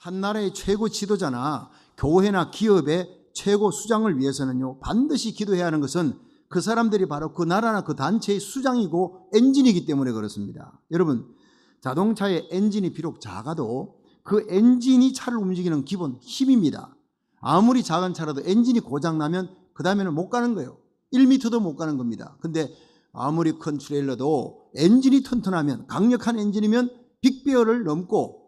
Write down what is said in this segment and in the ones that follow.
한 나라의 최고 지도자나 교회나 기업의 최고 수장을 위해서는요, 반드시 기도해야 하는 것은 그 사람들이 바로 그 나라나 그 단체의 수장이고 엔진이기 때문에 그렇습니다. 여러분, 자동차의 엔진이 비록 작아도 그 엔진이 차를 움직이는 기본 힘입니다. 아무리 작은 차라도 엔진이 고장나면 그 다음에는 못 가는 거예요. 1m도 못 가는 겁니다. 근데 아무리 큰 트레일러도 엔진이 튼튼하면, 강력한 엔진이면 빅베어를 넘고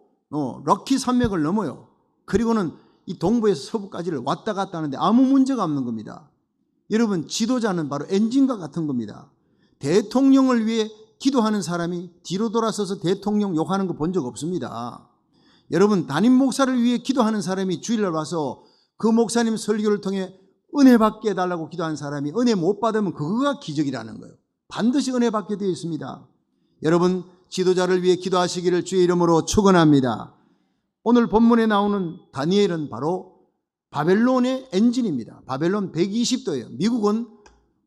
럭키 산맥을 넘어요. 그리고는 이 동부에서 서부까지를 왔다 갔다 하는데 아무 문제가 없는 겁니다. 여러분, 지도자는 바로 엔진과 같은 겁니다. 대통령을 위해 기도하는 사람이 뒤로 돌아서서 대통령 욕하는 거 본 적 없습니다. 여러분, 담임 목사를 위해 기도하는 사람이 주일날 와서 그 목사님 설교를 통해 은혜 받게 해달라고 기도하는 사람이 은혜 못 받으면 그거가 기적이라는 거예요. 반드시 은혜 받게 되어 있습니다. 여러분, 지도자를 위해 기도하시기를 주의 이름으로 축원합니다. 오늘 본문에 나오는 다니엘은 바로 바벨론의 엔진입니다. 바벨론 120도예요. 미국은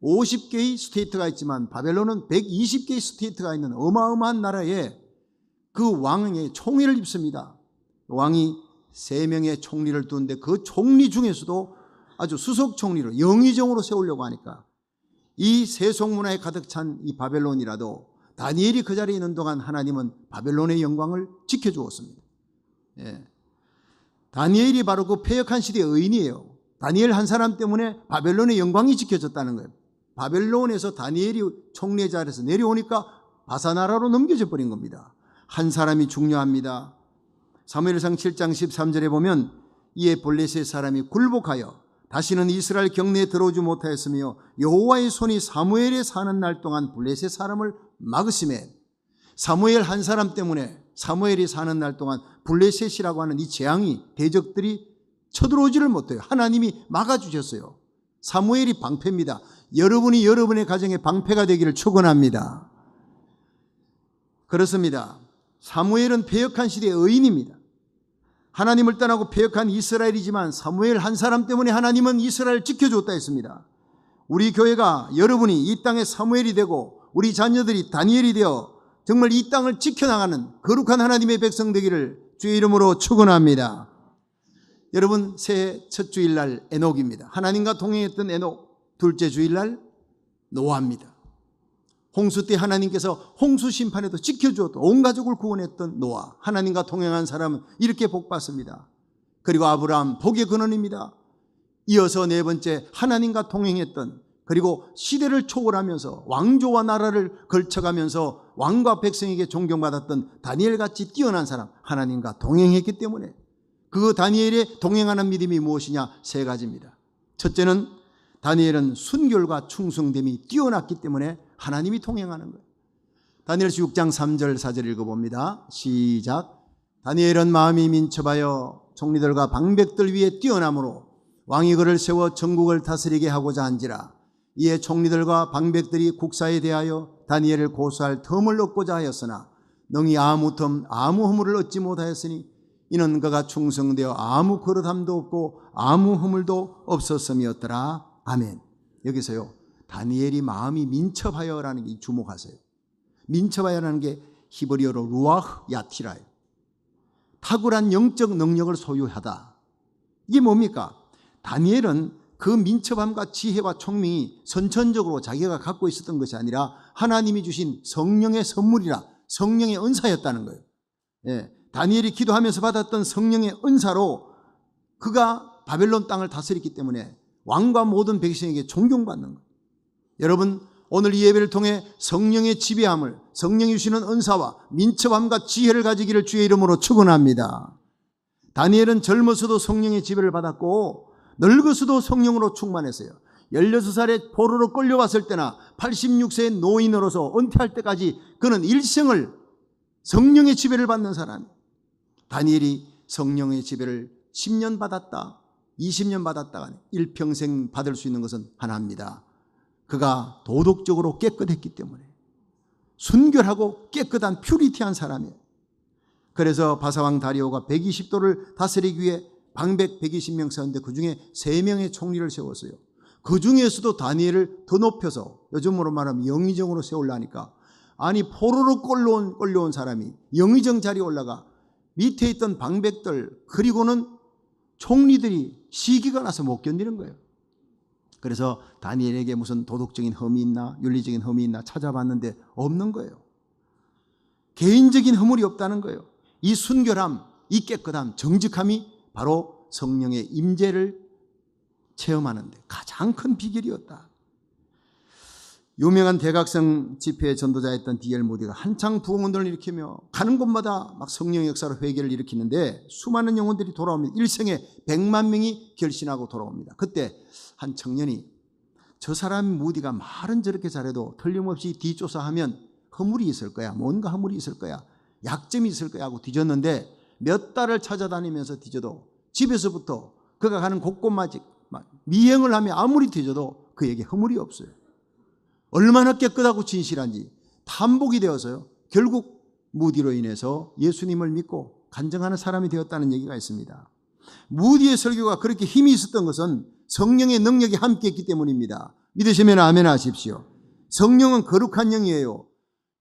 50개의 스테이트가 있지만 바벨론은 120개의 스테이트가 있는 어마어마한 나라에 그 왕의 총위를 입습니다. 왕이 3명의 총리를 두는데 그 총리 중에서도 아주 수석 총리로 영의정으로 세우려고 하니까 이 세속 문화에 가득 찬 이 바벨론이라도 다니엘이 그 자리에 있는 동안 하나님은 바벨론의 영광을 지켜주었습니다. 예. 다니엘이 바로 그 패역한 시대의 의인이에요. 다니엘 한 사람 때문에 바벨론의 영광이 지켜졌다는 거예요. 바벨론에서 다니엘이 총리의 자리에서 내려오니까 바사나라로 넘겨져 버린 겁니다. 한 사람이 중요합니다. 사무엘상 7장 13절에 보면 이에 블레셋 사람이 굴복하여 다시는 이스라엘 경내에 들어오지 못하였으며 여호와의 손이 사무엘에 사는 날 동안 블레셋 사람을 막으심에, 사무엘 한 사람 때문에 사무엘이 사는 날 동안 블레셋이라고 하는 이 재앙이, 대적들이 쳐들어오지를 못해요. 하나님이 막아주셨어요. 사무엘이 방패입니다. 여러분이 여러분의 가정에 방패가 되기를 축원합니다. 그렇습니다. 사무엘은 패역한 시대의 의인입니다. 하나님을 떠나고 패역한 이스라엘이지만 사무엘 한 사람 때문에 하나님은 이스라엘을 지켜줬다 했습니다. 우리 교회가, 여러분이 이 땅의 사무엘이 되고 우리 자녀들이 다니엘이 되어 정말 이 땅을 지켜나가는 거룩한 하나님의 백성 되기를 주의 이름으로 축원합니다. 여러분, 새해 첫 주일날 에녹입니다. 하나님과 동행했던 에녹. 둘째 주일날 노아입니다. 홍수 때 하나님께서 홍수 심판에도 지켜주었던, 온 가족을 구원했던 노아. 하나님과 동행한 사람은 이렇게 복받습니다. 그리고 아브라함, 복의 근원입니다. 이어서 네 번째, 하나님과 동행했던, 그리고 시대를 초월하면서 왕조와 나라를 걸쳐가면서 왕과 백성에게 존경받았던 다니엘같이 뛰어난 사람, 하나님과 동행했기 때문에. 그 다니엘의 동행하는 믿음이 무엇이냐? 3가지입니다. 첫째는 다니엘은 순결과 충성됨이 뛰어났기 때문에 하나님이 동행하는 거예요. 다니엘서 6장 3절 4절 읽어봅니다. 시작. 다니엘은 마음이 민첩하여 총리들과 방백들 위에 뛰어남으로 왕이 그를 세워 전국을 다스리게 하고자 한지라. 이에 총리들과 방백들이 국사에 대하여 다니엘을 고소할 틈을 얻고자 하였으나 능히 아무 틈 아무 허물을 얻지 못하였으니 이는 그가 충성되어 아무 거릇함도 없고 아무 허물도 없었음이었더라. 아멘. 여기서요, 다니엘이 마음이 민첩하여라는 게 주목하세요. 민첩하여라는 게 히브리어로 루아흐 야티라예요. 탁월한 영적 능력을 소유하다. 이게 뭡니까? 다니엘은 그 민첩함과 지혜와 총명이 선천적으로 자기가 갖고 있었던 것이 아니라 하나님이 주신 성령의 선물이라, 성령의 은사였다는 거예요. 예, 다니엘이 기도하면서 받았던 성령의 은사로 그가 바벨론 땅을 다스렸기 때문에 왕과 모든 백성에게 존경받는 거예요. 여러분, 오늘 이 예배를 통해 성령의 지배함을, 성령이 주시는 은사와 민첩함과 지혜를 가지기를 주의 이름으로 축원합니다. 다니엘은 젊어서도 성령의 지배를 받았고 늙어서도 성령으로 충만했어요. 16살에 포로로 끌려왔을 때나 86세의 노인으로서 은퇴할 때까지 그는 일생을 성령의 지배를 받는 사람. 다니엘이 성령의 지배를 10년 받았다, 20년 받았다가 일평생 받을 수 있는 것은 하나입니다. 그가 도덕적으로 깨끗했기 때문에, 순결하고 깨끗한 퓨리티한 사람이에요. 그래서 바사왕 다리오가 120도를 다스리기 위해 방백 120명 세웠는데 그 중에 3명의 총리를 세웠어요. 그 중에서도 다니엘을 더 높여서, 요즘으로 말하면 영의정으로 세우려니까, 아니 포로로 끌려온 사람이 영의정 자리에 올라가 밑에 있던 방백들 그리고는 총리들이 시기가 나서 못 견디는 거예요. 그래서 다니엘에게 무슨 도덕적인 흠이 있나 윤리적인 흠이 있나 찾아봤는데 없는 거예요. 개인적인 허물이 없다는 거예요. 이 순결함, 이 깨끗함, 정직함이 바로 성령의 임재를 체험하는 데 가장 큰 비결이었다. 유명한 대각성 집회의 전도자였던 D.L. 모디가 한창 부흥운동을 일으키며 가는 곳마다 막 성령의 역사로 회개를 일으키는데 수많은 영혼들이 돌아옵니다. 일생에 100만 명이 결신하고 돌아옵니다. 그때 한 청년이 저 사람 모디가 말은 저렇게 잘해도 틀림없이 뒷조사하면 허물이 있을 거야. 뭔가 허물이 있을 거야. 약점이 있을 거야 하고 뒤졌는데 몇 달을 찾아다니면서 뒤져도 집에서부터 그가 가는 곳곳마다 미행을 하며 아무리 뒤져도 그에게 허물이 없어요. 얼마나 깨끗하고 진실한지 반복이 되어서요. 결국 무디로 인해서 예수님을 믿고 간증하는 사람이 되었다는 얘기가 있습니다. 무디의 설교가 그렇게 힘이 있었던 것은 성령의 능력이 함께했기 때문입니다. 믿으시면 아멘 하십시오. 성령은 거룩한 영이에요.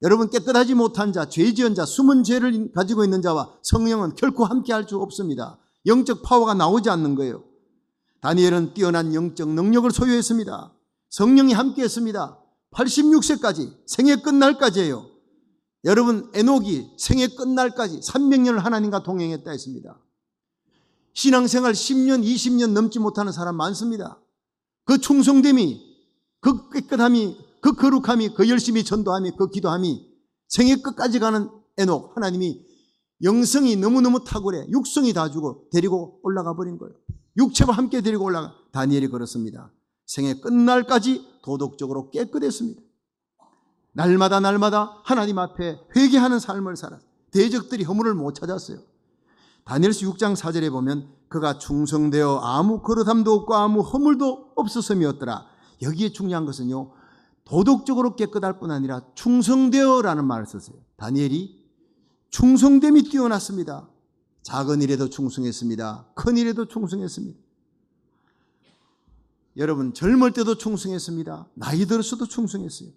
여러분 깨끗하지 못한 자, 죄 지은 자, 숨은 죄를 가지고 있는 자와 성령은 결코 함께할 수 없습니다. 영적 파워가 나오지 않는 거예요. 다니엘은 뛰어난 영적 능력을 소유했습니다. 성령이 함께했습니다. 86세까지 생애 끝날까지예요. 여러분 에녹이 생애 끝날까지 300년을 하나님과 동행했다 했습니다. 신앙생활 10년, 20년 넘지 못하는 사람 많습니다. 그 충성됨이, 그 깨끗함이, 그 거룩함이, 그 열심히 전도함이, 그 기도함이 생애 끝까지 가는 에녹, 하나님이 영성이 너무너무 탁월해 육성이 다 주고 데리고 올라가 버린 거예요. 육체와 함께 데리고 올라가. 다니엘이 그렇습니다. 생애 끝날까지 도덕적으로 깨끗했습니다. 날마다 하나님 앞에 회개하는 삶을 살았어요. 대적들이 허물을 못 찾았어요. 다니엘서 6장 4절에 보면 그가 충성되어 아무 거릇함도 없고 아무 허물도 없었음이었더라. 여기에 중요한 것은요, 도덕적으로 깨끗할 뿐 아니라 충성되어라는 말을 썼어요. 다니엘이 충성됨이 뛰어났습니다. 작은 일에도 충성했습니다. 큰 일에도 충성했습니다. 여러분 젊을 때도 충성했습니다. 나이 들어서도 충성했어요.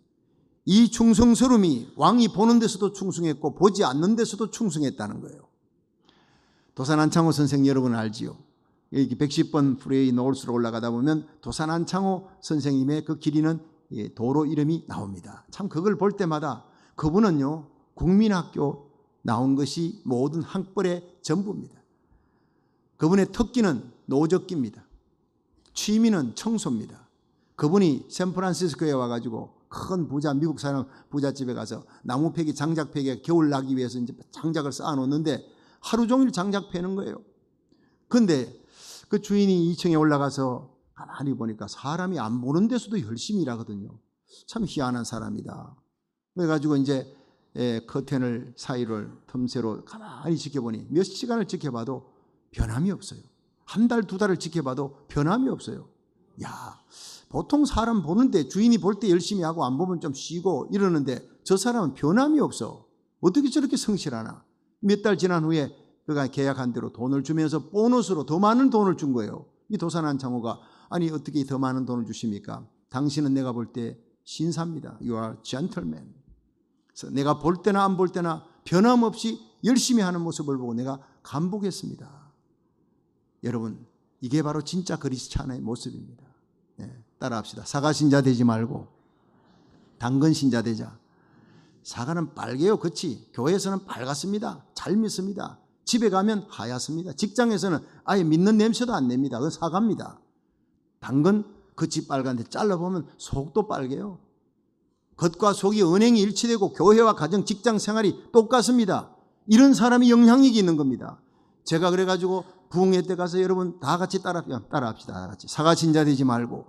이 충성스러움이 왕이 보는 데서도 충성했고 보지 않는 데서도 충성했다는 거예요. 도산 안창호 선생 여러분 알지요? 여기 110번 프레이 노을수로 올라가다 보면 도산 안창호 선생님의 그 길이는 도로 이름이 나옵니다. 참 그걸 볼 때마다 그분은요 국민학교 나온 것이 모든 학벌의 전부입니다. 그분의 특기는 노적기입니다. 취미는 청소입니다. 그분이 샌프란시스코에 와가지고 큰 부자, 미국 사람 부잣집에 가서 나무패기, 장작패기에 겨울 나기 위해서 이제 장작을 쌓아놓는데 하루 종일 장작 패는 거예요. 근데 그 주인이 2층에 올라가서 가만히 보니까 사람이 안 보는 데서도 열심히 일하거든요. 참 희한한 사람이다. 그래가지고 이제 커튼을 사이를 틈새로 가만히 지켜보니 몇 시간을 지켜봐도 변함이 없어요. 한 달, 두 달을 지켜봐도 변함이 없어요. 야, 보통 사람 보는데 주인이 볼 때 열심히 하고 안 보면 좀 쉬고 이러는데 저 사람은 변함이 없어. 어떻게 저렇게 성실하나? 몇 달 지난 후에 그가 계약한 대로 돈을 주면서 보너스로 더 많은 돈을 준 거예요. 이 도산 안창호가 아니 어떻게 더 많은 돈을 주십니까? 당신은 내가 볼 때 신사입니다. You are gentleman. 그래서 내가 볼 때나 안 볼 때나 변함없이 열심히 하는 모습을 보고 내가 감복했습니다. 여러분 이게 바로 진짜 그리스찬의 모습입니다. 따라합시다. 사과신자 되지 말고 당근신자 되자. 사과는 빨개요. 그치? 교회에서는 빨갛습니다. 잘 믿습니다. 집에 가면 하얗습니다. 직장에서는 아예 믿는 냄새도 안 냅니다. 그건 사과입니다. 당근 그치 빨간데 잘라보면 속도 빨개요. 겉과 속이 은행이 일치되고 교회와 가정, 직장 생활이 똑같습니다. 이런 사람이 영향력이 있는 겁니다. 제가 그래가지고 부흥회 때 가서 여러분 다 같이 따라합시다. 다 같이. 사과신자 되지 말고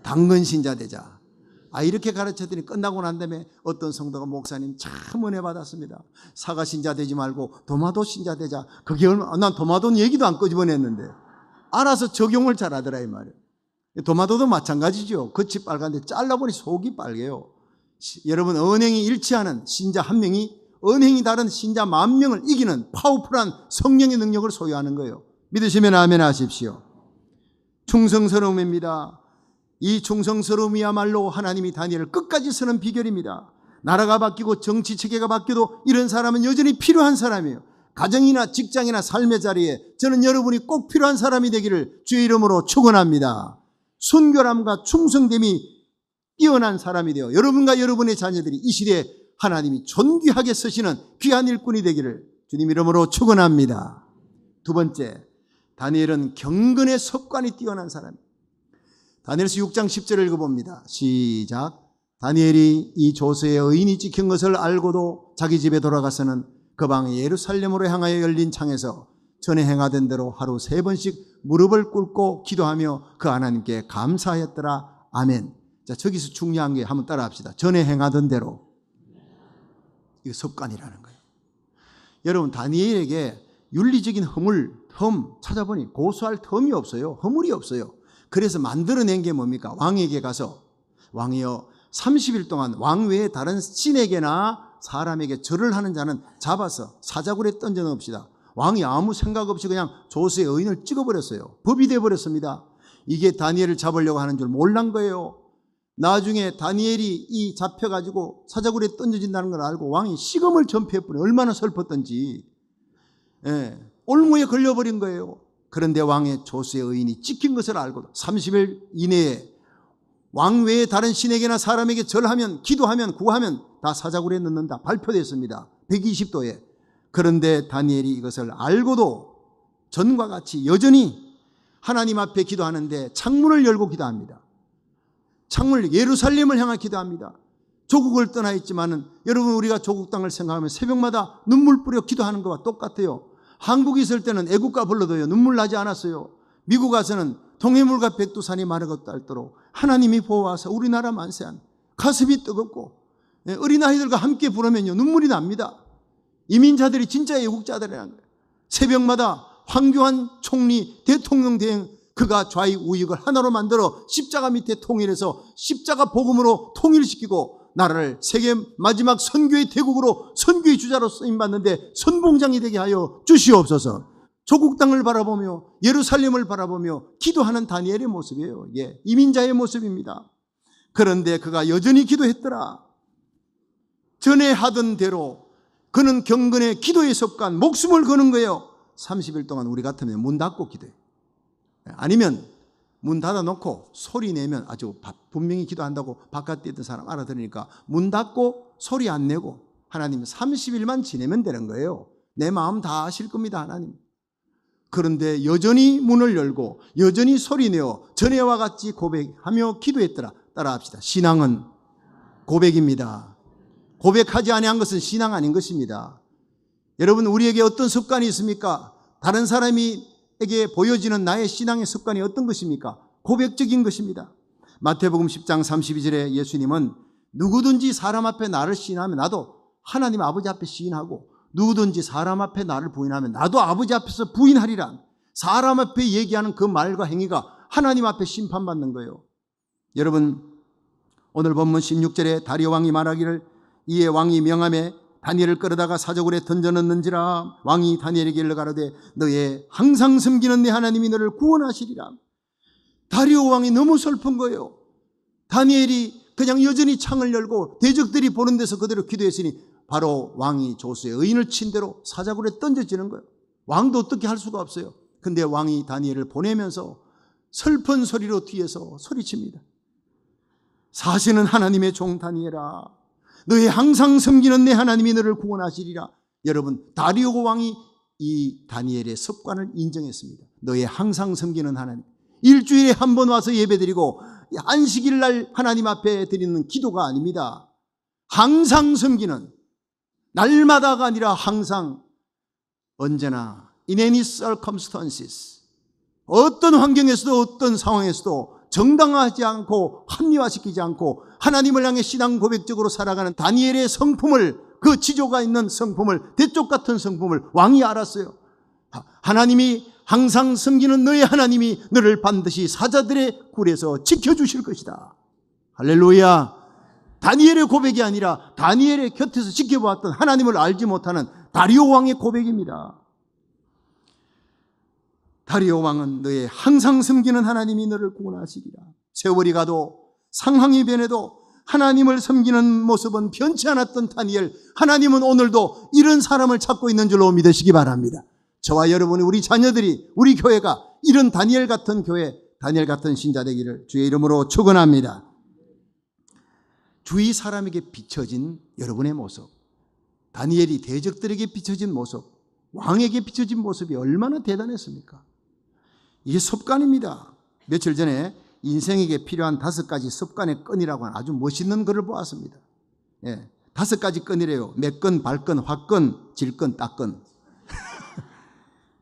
당근신자 되자. 이렇게 가르쳤더니 끝나고 난 다음에 어떤 성도가 목사님 참 은혜 받았습니다. 사과신자 되지 말고 도마도신자 되자. 그게 난 도마도 얘기도 안 끄집어냈는데 알아서 적용을 잘하더라 이 말이에요. 도마도도 마찬가지죠. 겉이 빨간데 잘라보니 속이 빨개요. 여러분 언행이 일치하는 신자 한 명이 언행이 다른 신자 10,000명을 이기는 파워풀한 성령의 능력을 소유하는 거예요. 믿으시면 아멘 하십시오. 충성스러움입니다. 이 충성스러움이야말로 하나님이 다니엘을 끝까지 쓰는 비결입니다. 나라가 바뀌고 정치 체계가 바뀌어도 이런 사람은 여전히 필요한 사람이에요. 가정이나 직장이나 삶의 자리에 저는 여러분이 꼭 필요한 사람이 되기를 주의 이름으로 축원합니다. 순결함과 충성됨이 뛰어난 사람이 되어 여러분과 여러분의 자녀들이 이 시대에 하나님이 존귀하게 쓰시는 귀한 일꾼이 되기를 주님 이름으로 축원합니다. 두 번째, 다니엘은 경건의 습관이 뛰어난 사람입니다. 다니엘서 6장 10절을 읽어봅니다. 시작. 다니엘이 이 조서의 의인이 찍힌 것을 알고도 자기 집에 돌아가서는 그 방 예루살렘으로 향하여 열린 창에서 전에 행하던 대로 하루 3번씩 무릎을 꿇고 기도하며 그 하나님께 감사하였더라. 아멘. 자, 저기서 중요한 게 한번 따라 합시다. 전에 행하던 대로. 이거 습관이라는 거예요. 여러분, 다니엘에게 윤리적인 흠 찾아보니 고소할 틈이 없어요. 허물이 없어요. 그래서 만들어낸 게 뭡니까? 왕에게 가서 왕이여 30일 동안 왕 외에 다른 신에게나 사람에게 절을 하는 자는 잡아서 사자굴에 던져 넣읍시다. 왕이 아무 생각 없이 그냥 조서의 의인을 찍어버렸어요. 법이 돼버렸습니다. 이게 다니엘을 잡으려고 하는 줄 몰란 거예요. 나중에 다니엘이 이 잡혀가지고 사자굴에 던져진다는 걸 알고 왕이 시금을 전폐해버려. 얼마나 슬펐던지. 올무에 걸려버린 거예요. 그런데 왕의 조서의 의인이 찍힌 것을 알고도 30일 이내에 왕 외에 다른 신에게나 사람에게 절하면, 기도하면, 구하면 다 사자굴에 넣는다. 발표됐습니다. 120도에. 그런데 다니엘이 이것을 알고도 전과 같이 여전히 하나님 앞에 기도하는데 창문을 열고 기도합니다. 예루살렘을 향해 기도합니다. 조국을 떠나 있지만은 여러분, 우리가 조국 땅을 생각하면 새벽마다 눈물 뿌려 기도하는 것과 똑같아요. 한국에 있을 때는 애국가 불러도요 눈물 나지 않았어요. 미국 가서는 동해물과 백두산이 마르고 닳도록 하나님이 보호하사 우리나라 만세한, 가슴이 뜨겁고 어린아이들과 함께 부르면요 눈물이 납니다. 이민자들이 진짜 애국자들이라는 거예요. 새벽마다 황교안 총리 대통령 대행, 그가 좌익우익을 하나로 만들어 십자가 밑에 통일해서 십자가 복음으로 통일시키고 나라를 세계 마지막 선교의 대국으로 선교의 주자로 쓰임받는데 선봉장이 되게 하여 주시옵소서. 조국 땅을 바라보며 예루살렘을 바라보며 기도하는 다니엘의 모습이에요. 이게 이민자의 모습입니다. 그런데 그가 여전히 기도했더라. 전에 하던 대로 그는 경건의 기도의 습관, 목숨을 거는 거예요. 30일 동안 우리 같으면 문 닫고 기도해. 아니면 문 닫아놓고 소리 내면 아주 분명히 기도한다고 바깥에 있던 사람 알아들으니까 문 닫고 소리 안 내고 하나님 30일만 지내면 되는 거예요. 내 마음 다 아실 겁니다, 하나님. 그런데 여전히 문을 열고 여전히 소리 내어 전에와 같이 고백하며 기도했더라. 따라합시다. 신앙은 고백입니다. 고백하지 아니한 것은 신앙 아닌 것입니다. 여러분, 우리에게 어떤 습관이 있습니까? 다른 사람에게 보여지는 나의 신앙의 습관이 어떤 것입니까? 고백적인 것입니다. 마태복음 10장 32절에 예수님은 누구든지 사람 앞에 나를 시인하면 나도 하나님 아버지 앞에 시인하고, 누구든지 사람 앞에 나를 부인하면 나도 아버지 앞에서 부인하리라. 사람 앞에 얘기하는 그 말과 행위가 하나님 앞에 심판받는 거예요. 여러분, 오늘 본문 16절에 다리오 왕이 말하기를 이에 왕이 명함에 다니엘을 끌어다가 사자굴에 던져넣는지라. 왕이 다니엘에게 일러 가로되 너의 항상 섬기는 내 하나님이 너를 구원하시리라. 다리오 왕이 너무 슬픈 거예요. 다니엘이 그냥 여전히 창을 열고 대적들이 보는 데서 그대로 기도했으니 바로 왕이 조서의 의인을 친 대로 사자굴에 던져지는 거예요. 왕도 어떻게 할 수가 없어요. 근데 왕이 다니엘을 보내면서 슬픈 소리로 뒤에서 소리칩니다. 사시는 하나님의 종 다니엘아, 너의 항상 섬기는 내 하나님이 너를 구원하시리라. 여러분, 다리오 왕이 이 다니엘의 습관을 인정했습니다. 너의 항상 섬기는 하나님. 일주일에 한 번 와서 예배드리고 안식일 날 하나님 앞에 드리는 기도가 아닙니다. 항상 섬기는, 날마다가 아니라 항상, 언제나 in any circumstances, 어떤 환경에서도 어떤 상황에서도 정당화하지 않고 합리화시키지 않고 하나님을 향해 신앙 고백적으로 살아가는 다니엘의 성품을, 그 지조가 있는 성품을, 대쪽 같은 성품을 왕이 알았어요. 하나님이 항상 섬기는 너의 하나님이 너를 반드시 사자들의 굴에서 지켜주실 것이다. 할렐루야. 다니엘의 고백이 아니라 다니엘의 곁에서 지켜보았던 하나님을 알지 못하는 다리오 왕의 고백입니다. 다리오 왕은 너의 항상 섬기는 하나님이 너를 구원하시리라. 세월이 가도 상황이 변해도 하나님을 섬기는 모습은 변치 않았던 다니엘, 하나님은 오늘도 이런 사람을 찾고 있는 줄로 믿으시기 바랍니다. 저와 여러분이, 우리 자녀들이, 우리 교회가 이런 다니엘 같은 교회, 다니엘 같은 신자 되기를 주의 이름으로 축원합니다. 주위 사람에게 비춰진 여러분의 모습, 다니엘이 대적들에게 비춰진 모습, 왕에게 비춰진 모습이 얼마나 대단했습니까? 이게 습관입니다. 며칠 전에 인생에게 필요한 5가지 습관의 끈이라고 하는 아주 멋있는 글을 보았습니다. 5가지 끈이래요. 매끈, 발끈, 화끈, 질끈, 따끈.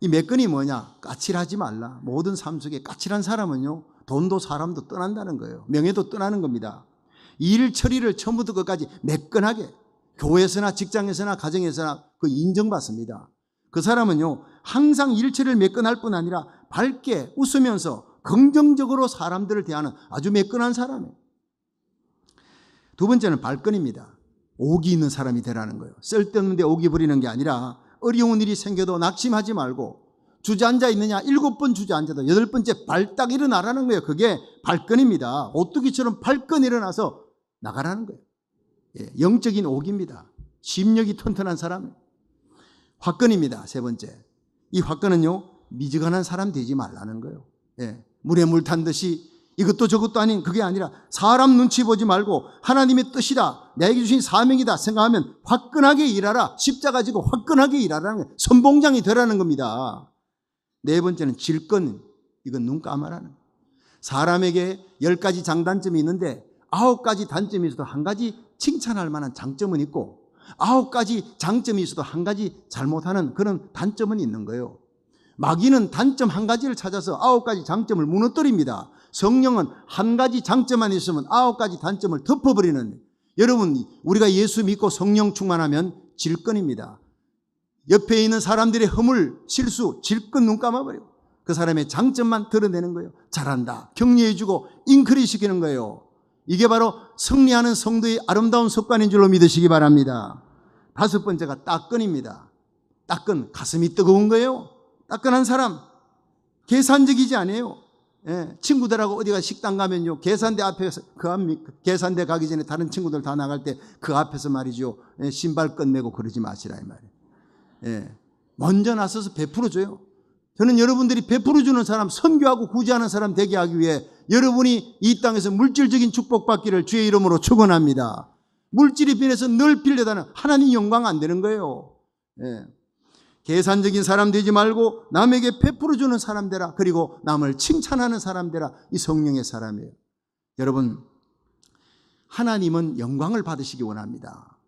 이 매끈이 뭐냐? 까칠하지 말라. 모든 삶 속에 까칠한 사람은요, 돈도 사람도 떠난다는 거예요. 명예도 떠나는 겁니다. 일 처리를 처음부터 끝까지 매끈하게, 교회에서나 직장에서나 가정에서나 그 인정받습니다. 그 사람은요, 항상 일 처리를 매끈할 뿐 아니라 밝게 웃으면서 긍정적으로 사람들을 대하는 아주 매끈한 사람이에요. 두 번째는 발끈입니다. 오기 있는 사람이 되라는 거예요. 쓸데없는 데 오기 부리는 게 아니라 어려운 일이 생겨도 낙심하지 말고, 주저앉아 있느냐 7번 주저앉아도 8번째 발딱 일어나라는 거예요. 그게 발끈입니다. 오뚜기처럼 발끈 일어나서 나가라는 거예요. 영적인 오기입니다. 심력이 튼튼한 사람. 화끈입니다. 세 번째, 이 화끈은요, 미지근한 사람 되지 말라는 거예요. 물에 물 탄 듯이 이것도 저것도 아닌, 그게 아니라 사람 눈치 보지 말고 하나님의 뜻이다, 내게 주신 사명이다 생각하면 화끈하게 일하라. 십자가 지고 화끈하게 일하라는 거예요. 선봉장이 되라는 겁니다. 네 번째는 질끈, 이건 눈 감아라는 거예요. 사람에게 10가지 장단점이 있는데 9가지 단점이 있어도 1가지 칭찬할 만한 장점은 있고, 9가지 장점이 있어도 1가지 잘못하는 그런 단점은 있는 거예요. 마귀는 단점 1가지를 찾아서 9가지 장점을 무너뜨립니다. 성령은 1가지 장점만 있으면 9가지 단점을 덮어버리는, 여러분, 우리가 예수 믿고 성령 충만하면 질끈입니다. 옆에 있는 사람들의 허물, 실수, 질끈 눈 감아버리고 그 사람의 장점만 드러내는 거예요. 잘한다, 격려해주고 잉크리 시키는 거예요. 이게 바로 승리하는 성도의 아름다운 습관인 줄로 믿으시기 바랍니다. 5번째가 따끈입니다. 따끈, 가슴이 뜨거운 거예요. 따끈한 사람, 계산적이지 않아요. 친구들하고 어디가 식당 가면요, 계산대 앞에서, 계산대 가기 전에 다른 친구들 다 나갈 때 그 앞에서 말이죠, 신발 끝내고 그러지 마시라 이 말이에요. 먼저 나서서 베풀어줘요. 저는 여러분들이 베풀어주는 사람, 선교하고 구제하는 사람 되게 하기 위해 여러분이 이 땅에서 물질적인 축복받기를 주의 이름으로 축원합니다. 물질이 변해서 늘 빌려다는 하나님 영광 안 되는 거예요. 계산적인 사람 되지 말고 남에게 베풀어주는 사람 되라. 그리고 남을 칭찬하는 사람 되라. 이 성령의 사람이에요. 여러분, 하나님은 영광을 받으시기 원합니다.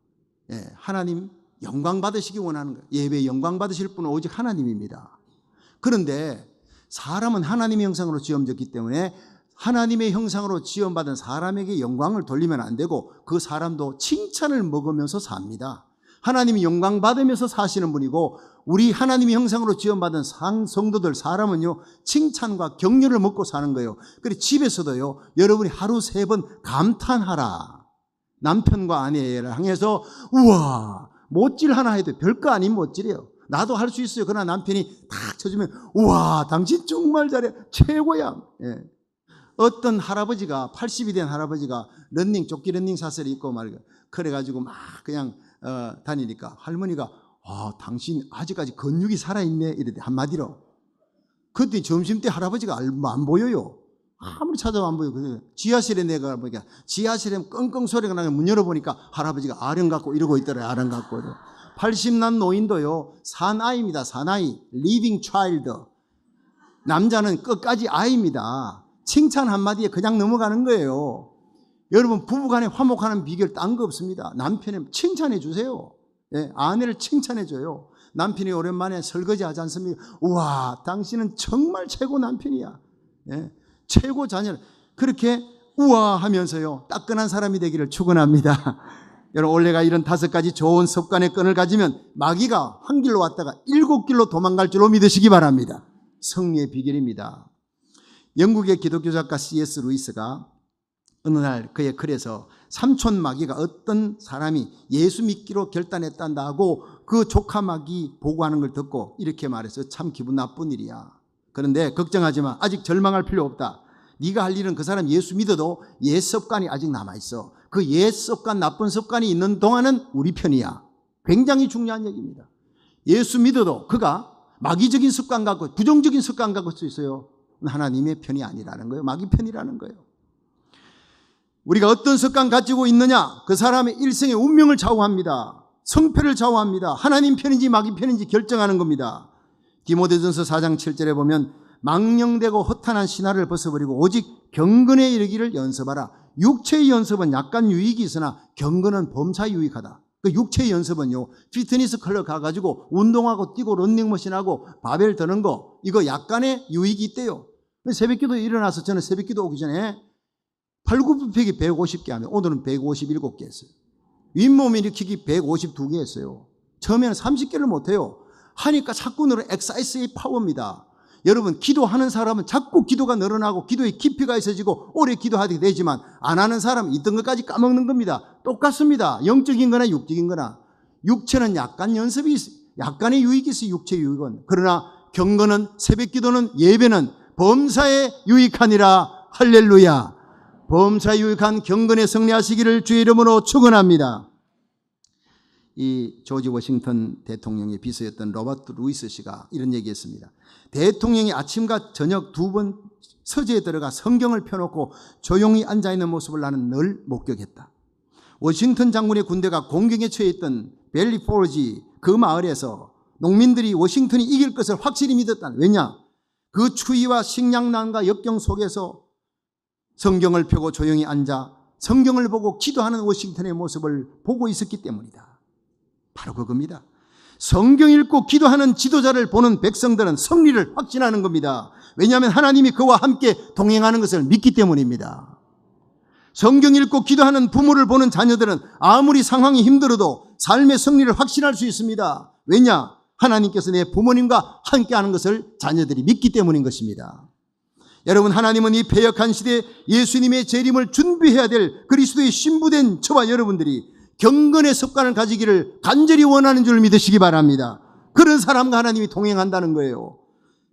하나님 영광 받으시기 원하는 거예요. 예배에 영광 받으실 분은 오직 하나님입니다. 그런데 사람은 하나님의 형상으로 지음졌기 때문에 하나님의 형상으로 지음받은 사람에게 영광을 돌리면 안 되고, 그 사람도 칭찬을 먹으면서 삽니다. 하나님이 영광 받으면서 사시는 분이고, 우리 하나님의 형상으로 지음받은 성도들, 사람은요, 칭찬과 격려를 먹고 사는 거예요. 그래서 집에서도요, 여러분이 하루 3번 감탄하라. 남편과 아내를 향해서 우와, 못질 하나 해도 별거 아닌 못질이에요. 나도 할 수 있어요. 그러나 남편이 탁 쳐주면 우와, 당신 정말 잘해, 최고야. 어떤 할아버지가, 80이 된 할아버지가 조끼 러닝 샷을 입고 말이야, 그래가지고 막 그냥 다니니까 할머니가 당신 아직까지 근육이 살아있네 이랬대, 한마디로. 그때 점심때 할아버지가 안 보여요. 아무리 찾아도 안 보여요. 지하실에 내가 보니까 지하실에 끙끙 소리가 나게 문 열어보니까 할아버지가 아령 갖고 이러고 있더래요. 아령 갖고. 80난 노인도요, 사나이입니다. 사나이, living child. 남자는 끝까지 아이입니다. 칭찬 한마디에 그냥 넘어가는 거예요. 여러분, 부부간에 화목하는 비결 딴 거 없습니다. 남편을 칭찬해 주세요. 아내를 칭찬해 줘요. 남편이 오랜만에 설거지 하지 않습니까? 우와, 당신은 정말 최고 남편이야. 최고 자녀. 그렇게 우와 하면서요, 따끈한 사람이 되기를 축원합니다. 여러분, 올해가 이런 5가지 좋은 습관의 끈을 가지면 마귀가 한 길로 왔다가 7길로 도망갈 줄로 믿으시기 바랍니다. 승리의 비결입니다. 영국의 기독교 작가 C.S. 루이스가 어느 날 그의 글에서 삼촌 마귀가 어떤 사람이 예수 믿기로 결단했단다 하고 그 조카 마귀 보고하는 걸 듣고 이렇게 말해서 참 기분 나쁜 일이야. 그런데 걱정하지 마. 아직 절망할 필요 없다. 네가 할 일은 그 사람 예수 믿어도 옛 습관이 아직 남아있어. 그 옛 습관, 나쁜 습관이 있는 동안은 우리 편이야. 굉장히 중요한 얘기입니다. 예수 믿어도 그가 마귀적인 습관 갖고 부정적인 습관 갖고 있어요. 하나님의 편이 아니라는 거예요. 마귀 편이라는 거예요. 우리가 어떤 습관 가지고 있느냐, 그 사람의 일생의 운명을 좌우합니다. 성패를 좌우합니다. 하나님 편인지 마귀 편인지 결정하는 겁니다. 디모데전서 4장 7절에 보면 망령되고 허탄한 신화를 벗어버리고 오직 경건에 이르기를 연습하라. 육체의 연습은 약간 유익이 있으나 경건은 범사 유익하다. 그 육체의 연습은요, 피트니스 클럽 가가지고 운동하고 뛰고 런닝머신하고 바벨 드는 거, 이거 약간의 유익이 있대요. 새벽기도 일어나서 저는 새벽기도 오기 전에 팔굽혀펴기 150개 하면 오늘은 157개 했어요. 윗몸 일으키기 152개 했어요. 처음에는 30개를 못해요. 하니까 자꾸 늘어 엑사이스의 파워입니다. 여러분, 기도하는 사람은 자꾸 기도가 늘어나고 기도의 깊이가 있어지고 오래 기도하게 되지만 안 하는 사람은 있던 것까지 까먹는 겁니다. 똑같습니다. 영적인 거나 육적인 거나. 육체는 약간 연습이 있어요. 약간의 유익이 있어요. 육체의 유익은. 그러나 경건은, 새벽 기도는, 예배는 범사에 유익하니라. 할렐루야. 범사에 유익한 경건에 승리하시기를 주의 이름으로 축원합니다. 이 조지 워싱턴 대통령의 비서였던 로버트 루이스 씨가 이런 얘기했습니다. 대통령이 아침과 저녁 두 번 서재에 들어가 성경을 펴놓고 조용히 앉아있는 모습을 나는 늘 목격했다. 워싱턴 장군의 군대가 공격에 처해있던 벨리 포르지 그 마을에서 농민들이 워싱턴이 이길 것을 확실히 믿었다. 왜냐? 그 추위와 식량난과 역경 속에서 성경을 펴고 조용히 앉아 성경을 보고 기도하는 워싱턴의 모습을 보고 있었기 때문이다. 바로 그겁니다. 성경 읽고 기도하는 지도자를 보는 백성들은 승리를 확신하는 겁니다. 왜냐하면 하나님이 그와 함께 동행하는 것을 믿기 때문입니다. 성경 읽고 기도하는 부모를 보는 자녀들은 아무리 상황이 힘들어도 삶의 승리를 확신할 수 있습니다. 왜냐? 하나님께서 내 부모님과 함께하는 것을 자녀들이 믿기 때문인 것입니다. 여러분, 하나님은 이 패역한 시대에 예수님의 재림을 준비해야 될 그리스도의 신부된 저와 여러분들이 경건의 습관을 가지기를 간절히 원하는 줄 믿으시기 바랍니다. 그런 사람과 하나님이 동행한다는 거예요.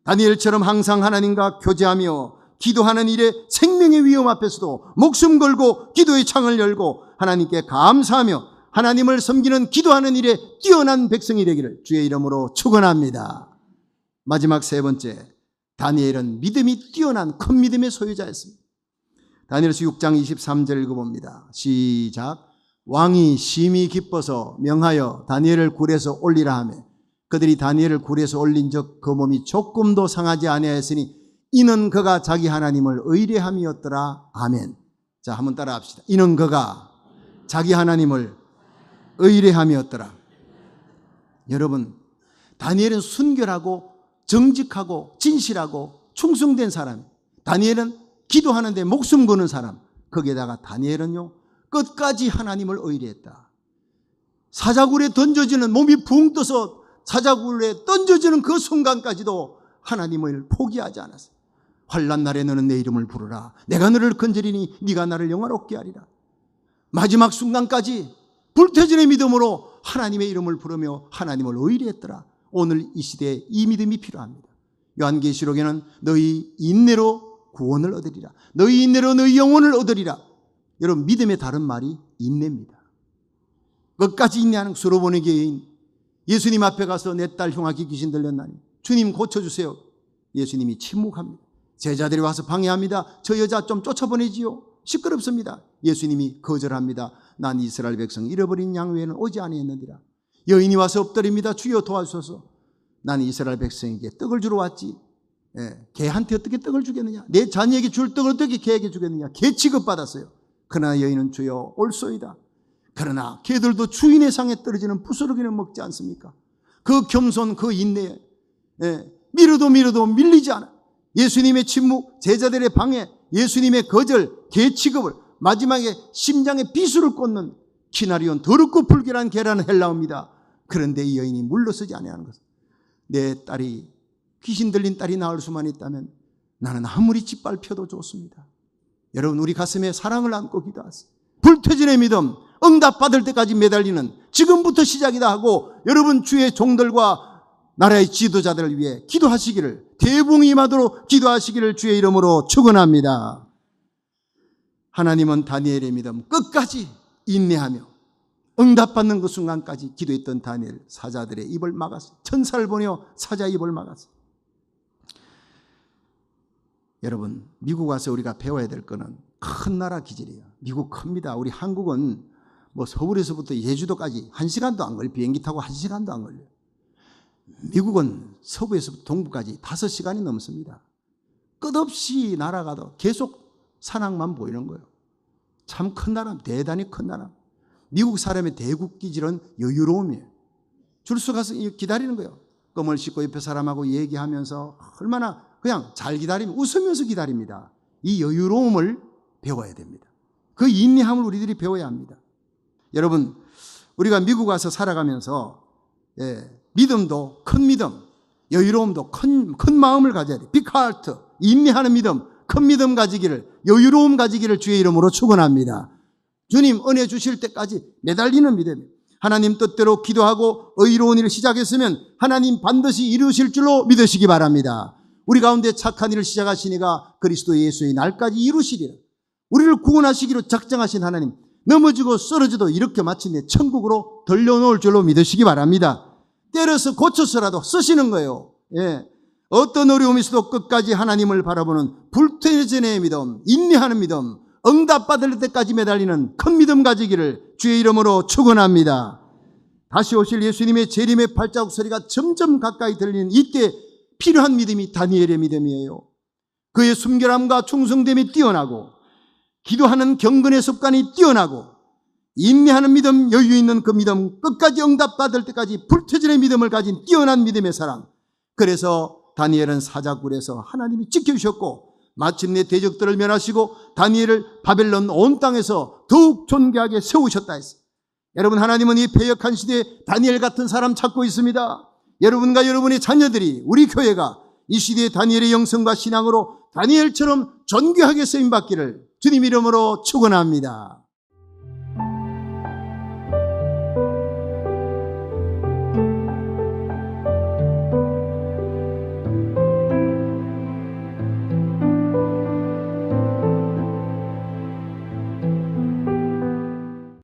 다니엘처럼 항상 하나님과 교제하며 기도하는 일에 생명의 위험 앞에서도 목숨 걸고 기도의 창을 열고 하나님께 감사하며 하나님을 섬기는 기도하는 일에 뛰어난 백성이 되기를 주의 이름으로 축원합니다. 마지막 세 번째, 다니엘은 믿음이 뛰어난 큰 믿음의 소유자였습니다. 다니엘서 6장 23절 읽어봅니다. 시작. 왕이 심히 기뻐서 명하여 다니엘을 굴에서 올리라 하며 그들이 다니엘을 굴에서 올린 적 그 몸이 조금도 상하지 아니하였으니 이는 그가 자기 하나님을 의뢰함이었더라. 아멘. 자, 한번 따라 합시다. 이는 그가 자기 하나님을 의뢰함이었더라. 여러분, 다니엘은 순결하고 정직하고 진실하고 충성된 사람. 다니엘은 기도하는데 목숨 거는 사람. 거기에다가 다니엘은요, 끝까지 하나님을 의뢰했다. 사자굴에 던져지는, 몸이 붕 떠서 사자굴에 던져지는 그 순간까지도 하나님을 포기하지 않았어요. 환난 날에 너는 내 이름을 부르라. 내가 너를 건지리니 네가 나를 영화롭게 하리라. 마지막 순간까지 불태전의 믿음으로 하나님의 이름을 부르며 하나님을 의뢰했더라. 오늘 이 시대에 이 믿음이 필요합니다. 요한계시록에는 너희 인내로 구원을 얻으리라. 너희 인내로 너희 영혼을 얻으리라. 여러분, 믿음의 다른 말이 인내입니다. 끝까지 인내하는 수로보는 교인, 예수님 앞에 가서 내 딸 흉악이 귀신 들렸나니 주님 고쳐주세요. 예수님이 침묵합니다. 제자들이 와서 방해합니다. 저 여자 좀 쫓아보내지요. 시끄럽습니다. 예수님이 거절합니다. 난 이스라엘 백성 잃어버린 양 외에는 오지 아니했느니라. 여인이 와서 엎드립니다. 주여 도와주소서. 나는 이스라엘 백성에게 떡을 주러 왔지. 개한테 어떻게 떡을 주겠느냐. 내 자녀에게 줄 떡을 어떻게 개에게 주겠느냐. 개 취급받았어요. 그러나 여인은 주여 올소이다. 그러나 개들도 주인의 상에 떨어지는 부스러기는 먹지 않습니까? 그 겸손, 그 인내, 밀어도 밀리지 않아. 예수님의 침묵, 제자들의 방해, 예수님의 거절, 개 취급을, 마지막에 심장에 비수를 꽂는 키나리온, 더럽고 불결한 개라는 헬라어입니다. 그런데 이 여인이 물러서지 아니하는 것은, 내 딸이, 귀신 들린 딸이 나을 수만 있다면 나는 아무리 짓밟혀도 좋습니다. 여러분, 우리 가슴에 사랑을 안고 기도하세요. 불태전의 믿음, 응답받을 때까지 매달리는 지금부터 시작이다 하고 여러분 주의 종들과 나라의 지도자들을 위해 기도하시기를, 대붕이 임하도록 기도하시기를 주의 이름으로 축원합니다. 하나님은 다니엘의 믿음 끝까지 인내하며 응답받는 그 순간까지 기도했던 다니엘 사자들의 입을 막았어요. 천사를 보내어 사자 입을 막았어요. 여러분, 미국 와서 우리가 배워야 될 거는 큰 나라 기질이에요. 미국 큽니다. 우리 한국은 뭐 서울에서부터 제주도까지 1시간도 안 걸려요. 비행기 타고 1시간도 안 걸려요. 미국은 서부에서부터 동부까지 5시간이 넘습니다. 끝없이 날아가도 계속 산악만 보이는 거예요. 참 큰 나라, 대단히 큰 나라. 미국 사람의 대국 기질은 여유로움이에요. 줄 서 가서 기다리는 거예요. 껌을 씹고 옆에 사람하고 얘기하면서 얼마나 그냥 잘 기다리면 웃으면서 기다립니다. 이 여유로움을 배워야 됩니다. 그 인내함을 우리들이 배워야 합니다. 여러분, 우리가 미국 와서 살아가면서 믿음도 큰 믿음, 여유로움도 큰 마음을 가져야 돼요. 빅 하트, 인내하는 믿음, 큰 믿음 가지기를, 여유로움 가지기를 주의 이름으로 축원합니다. 주님 은혜 주실 때까지 매달리는 믿음. 하나님 뜻대로 기도하고 의로운 일을 시작했으면 하나님 반드시 이루실 줄로 믿으시기 바랍니다. 우리 가운데 착한 일을 시작하시니가 그리스도 예수의 날까지 이루시리라. 우리를 구원하시기로 작정하신 하나님, 넘어지고 쓰러져도 이렇게 마침내 천국으로 돌려놓을 줄로 믿으시기 바랍니다. 때려서 고쳐서라도 쓰시는 거예요. 어떤 어려움이 있어도 끝까지 하나님을 바라보는 불태전의 믿음, 인내하는 믿음, 응답받을 때까지 매달리는 큰 믿음 가지기를 주의 이름으로 축원합니다. 다시 오실 예수님의 재림의 발자국 소리가 점점 가까이 들리는 이때 필요한 믿음이 다니엘의 믿음이에요. 그의 순결함과 충성됨이 뛰어나고 기도하는 경건의 습관이 뛰어나고 인내하는 믿음, 여유 있는 그 믿음, 끝까지 응답받을 때까지 불태전의 믿음을 가진 뛰어난 믿음의 사랑. 그래서 다니엘은 사자굴에서 하나님이 지켜주셨고 마침내 대적들을 면하시고 다니엘을 바벨론 온 땅에서 더욱 존귀하게 세우셨다 했어요. 여러분, 하나님은 이 패역한 시대에 다니엘 같은 사람 찾고 있습니다. 여러분과 여러분의 자녀들이, 우리 교회가 이 시대의 다니엘의 영성과 신앙으로 다니엘처럼 존귀하게 쓰임받기를 주님 이름으로 축원합니다.